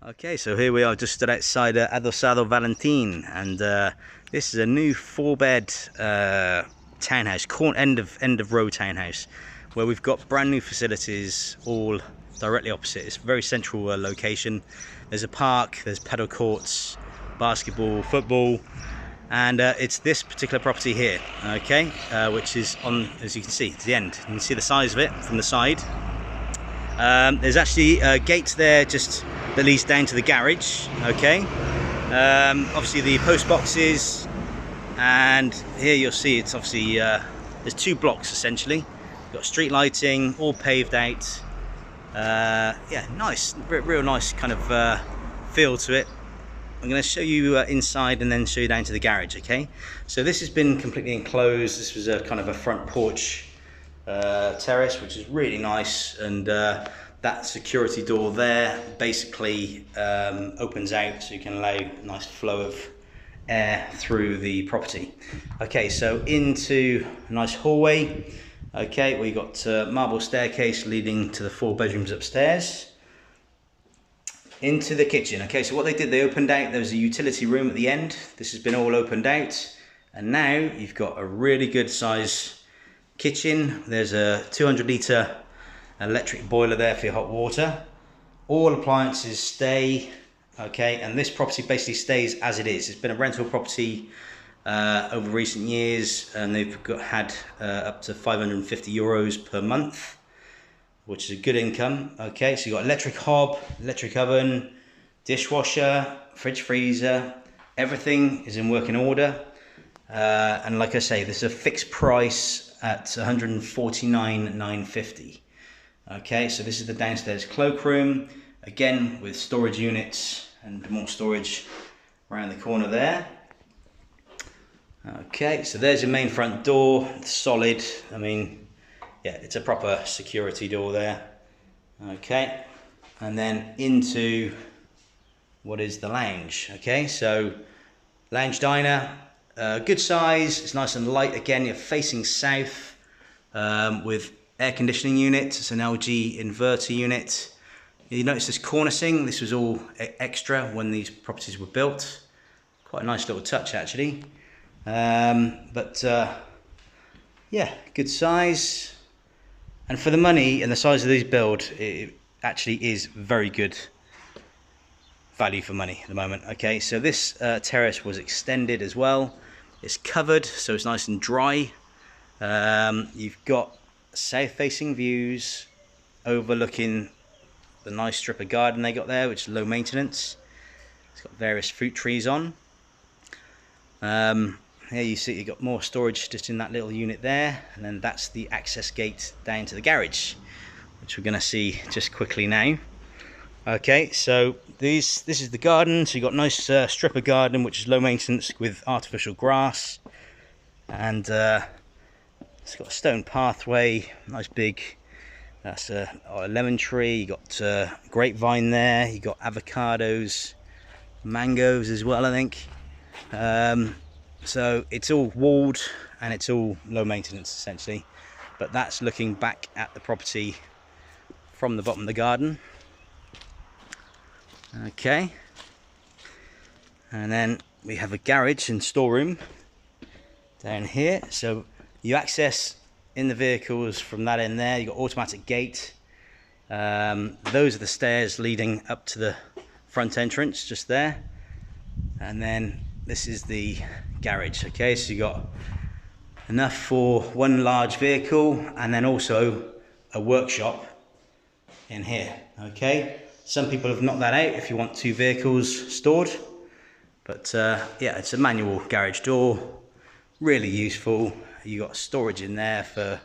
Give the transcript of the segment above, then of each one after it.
Okay, so here we are, just stood outside Adosado Valentin, and this is a new 4-bed townhouse, end of row townhouse, where we've got brand new facilities all directly opposite. It's a very central location. There's a park, there's pedal courts, basketball, football, and it's this particular property here, okay, which is on, as you can see, it's the end. You can see the size of it from the side. There's actually a gate there just that leads down to the garage, okay. Obviously the post boxes, and here you'll see it's obviously there's 2 blocks essentially. You've got street lighting, all paved out. Yeah, nice, real nice kind of feel to it. I'm going to show you inside and then show you down to the garage, okay. So this has been completely enclosed. This was a kind of a front porch terrace, which is really nice, and that security door there basically opens out so you can allow a nice flow of air through the property. Okay, so into a nice hallway, okay, we got marble staircase leading to the 4 bedrooms upstairs. Into the kitchen. Okay, so what they did, they opened out, there was a utility room at the end. This has been all opened out, and now you've got a really good size kitchen. There's a 200-litre electric boiler there for your hot water. All appliances stay, okay, and this property basically stays as it is. It's been a rental property over recent years, and they've had up to 550 euros per month, which is a good income. Okay, so you've got electric hob, electric oven, dishwasher, fridge, freezer, everything is in working order. And like I say, this is a fixed price at 149,950. Okay, so this is the downstairs cloakroom, again with storage units and more storage around the corner there. Okay, so there's your main front door, solid. I mean, yeah, it's a proper security door there. Okay, and then into what is the lounge. Okay, so lounge diner, good size, it's nice and light. Again, you're facing south with air conditioning unit. It's an LG inverter unit. You notice this cornicing, this was all extra when these properties were built. Quite a nice little touch actually. Yeah, good size. And for the money and the size of these build, it actually is very good value for money at the moment. Okay, so this terrace was extended as well. It's covered, so it's nice and dry. You've got south-facing views overlooking the nice strip of garden they got there, which is low maintenance. It's got various fruit trees on. Here you see you've got more storage just in that little unit there, and then that's the access gate down to the garage, which we're going to see just quickly now. Okay, so this is the garden. So you've got a nice strip of garden which is low maintenance with artificial grass, and it's got a stone pathway, nice big, that's a lemon tree. You got grapevine there, you got avocados, mangoes as well, I think. So it's all walled and it's all low maintenance essentially, but that's looking back at the property from the bottom of the garden. Okay, and then we have a garage and storeroom down here. So you access in the vehicles from that end there. You've got automatic gate. Those are the stairs leading up to the front entrance just there, and then this is the garage. Okay, so you got enough for 1 large vehicle, and then also a workshop in here. Okay, some people have knocked that out if you want 2 vehicles stored, but yeah, it's a manual garage door, really useful. You got storage in there for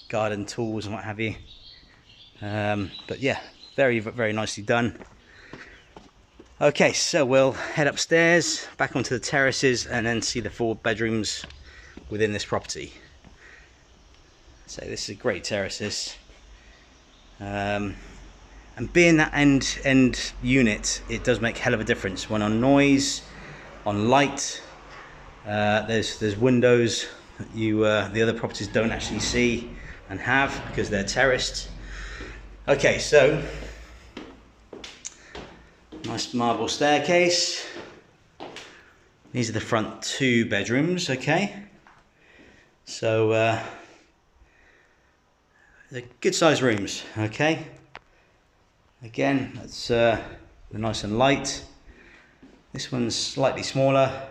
garden tools and what have you. But yeah, very, very nicely done. Okay, so we'll head upstairs, back onto the terraces, and then see the 4 bedrooms within this property. So this is a great terraces. And being that end unit, it does make a hell of a difference. One on noise, on light. There's windows that the other properties don't actually see and have because they're terraced. Okay, so Nice marble staircase. These are the front 2 bedrooms, okay? So they're good sized rooms, okay? Again, that's nice and light. This one's slightly smaller.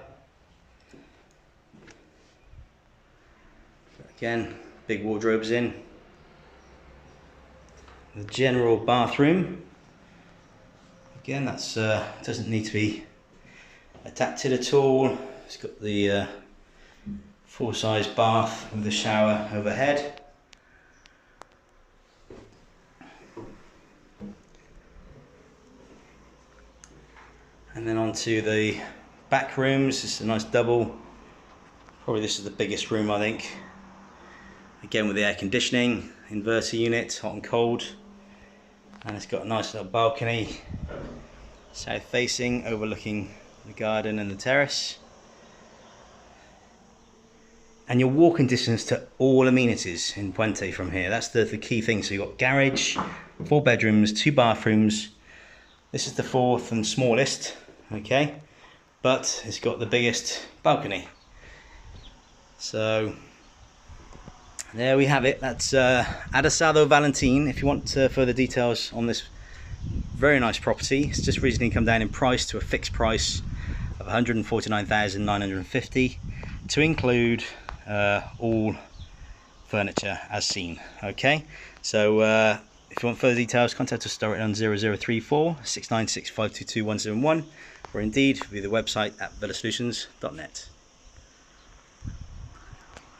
Again, big wardrobes in. The general bathroom. Again, that's doesn't need to be adapted at all. It's got the full-size bath with a shower overhead. And then onto the back rooms. This is a nice double. Probably this is the biggest room, I think. Again with the air conditioning, inverter unit, hot and cold. And it's got a nice little balcony, south facing, overlooking the garden and the terrace. And you're walking distance to all amenities in Puente from here. That's the key thing. So you've got garage, 4 bedrooms, 2 bathrooms. This is the 4th and smallest, okay? But it's got the biggest balcony. So there we have it. That's Adosado Valentin. If you want further details on this very nice property, it's just recently come down in price to a fixed price of 149,950 to include all furniture as seen. Okay, so if you want further details, contact us directly on 0034 696 522 171 or indeed via the website at villasolutions.net.